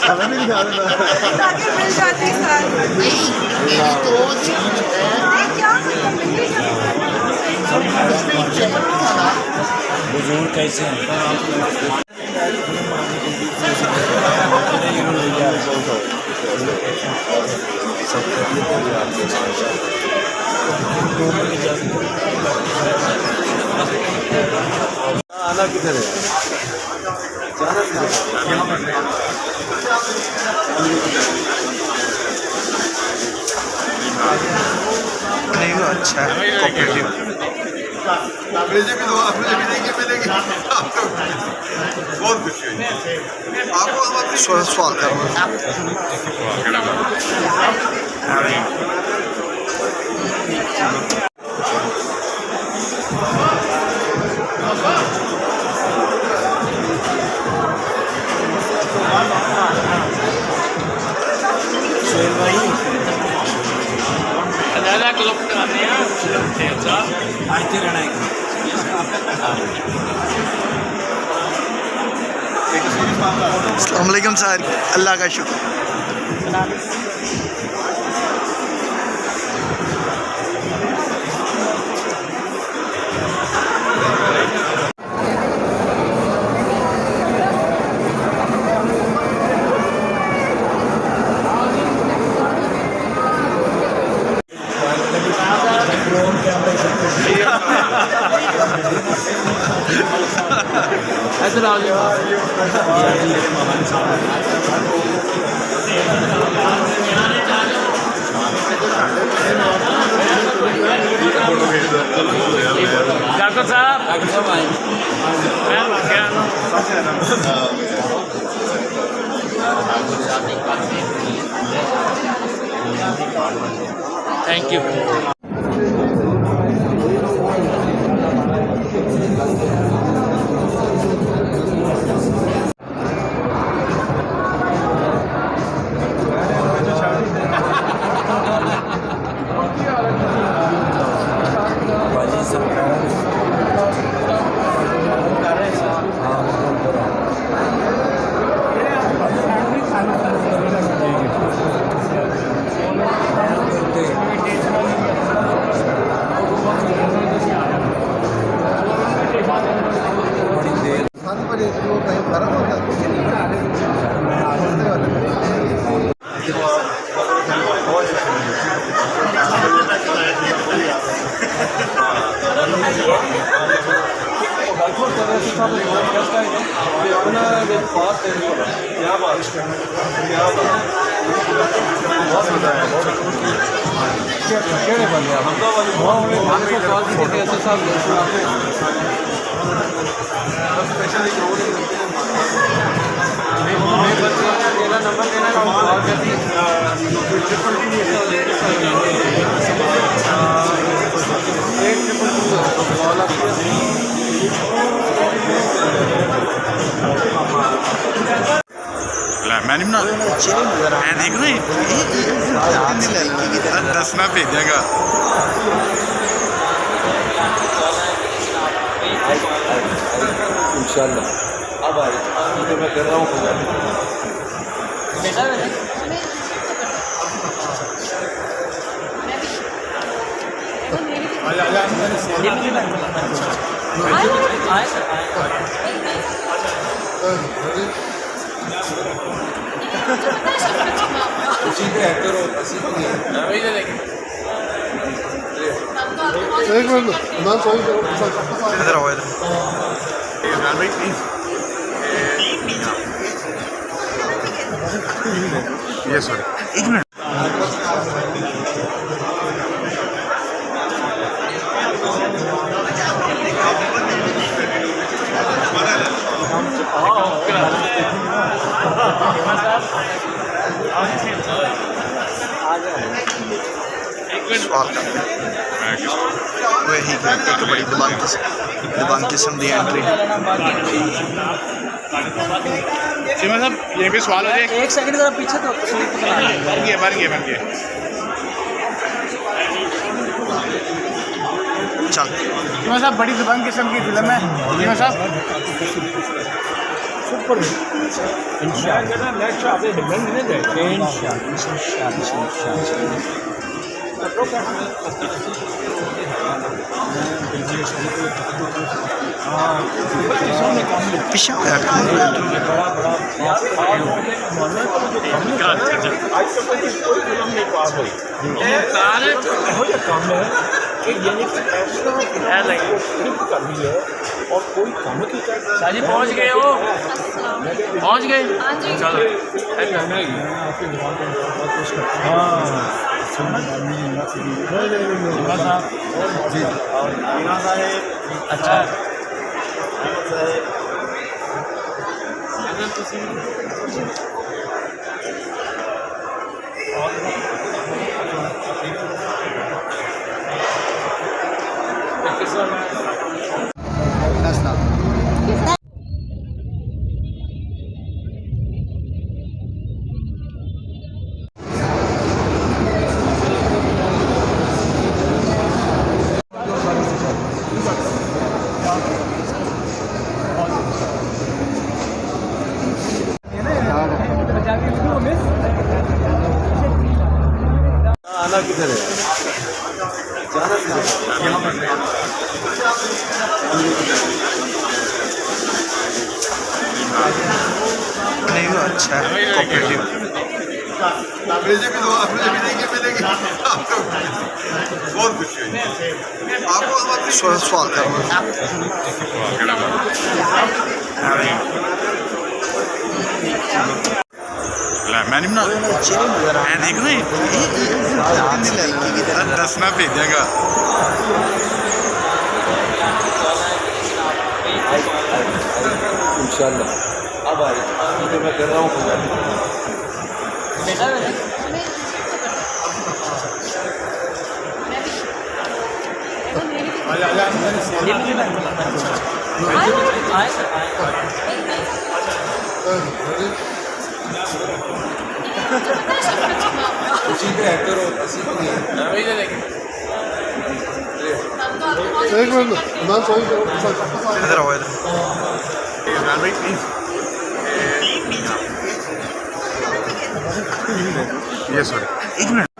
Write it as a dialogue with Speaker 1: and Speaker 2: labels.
Speaker 1: हमें भी दिखा देना
Speaker 2: ताकि मिल जाते हैं सर। क्या
Speaker 3: बुजुर्ग कैसे हैं?
Speaker 1: आना किधर है? जाना किधर है?
Speaker 4: नहीं वो अच्छा है कोऑपरेटिव।
Speaker 1: मुझे भी दो, मुझे भी देंगे मिलेंगे। बहुत खुशी हुई आपको। हम अपनी
Speaker 4: सवाल करो।
Speaker 3: आते रहना है।
Speaker 4: अस्सलाम वालेकुम सर, अल्लाह का शुक्र।
Speaker 3: डॉक्टर साहब थैंक यू।
Speaker 4: मैंने ना मैं देख रहा हूँ 10 में भेजेगा।
Speaker 1: इंशाल्लाह अब आए तो मैं कर रहा हूँ। एक मिनट ना सॉरी
Speaker 4: इधर आओ इधर। ये सॉरी एक मिनट। वही एक बड़ी दबंग किस्म की एंट्री।
Speaker 1: ये भी सवाल हो जाए।
Speaker 3: एक सेकंड जरा पीछे तो
Speaker 1: बन गए
Speaker 4: चल
Speaker 1: हीमा साहब बड़ी ज़बान किस्म की फिल्म है हीमा साहब सुपर
Speaker 4: पीछे
Speaker 3: शाजी पहुंच गए हो पहुंच गए चलो अच्छा
Speaker 1: आना किधर है जाना किधर
Speaker 4: नहीं वो अच्छा है कोऑपरेटिव
Speaker 1: मुझे भी दो मुझे भी देंगे मिलेंगे बहुत खुशी हुई आपको हम अपनी
Speaker 4: सवाल करो
Speaker 1: मैंने ना मैं देख रही दसना भेजेगा इंशाल्लाह अब आए मैं कर रहा हूँ
Speaker 4: इधर आओ इधर
Speaker 1: ये सॉरी
Speaker 4: एक मिनट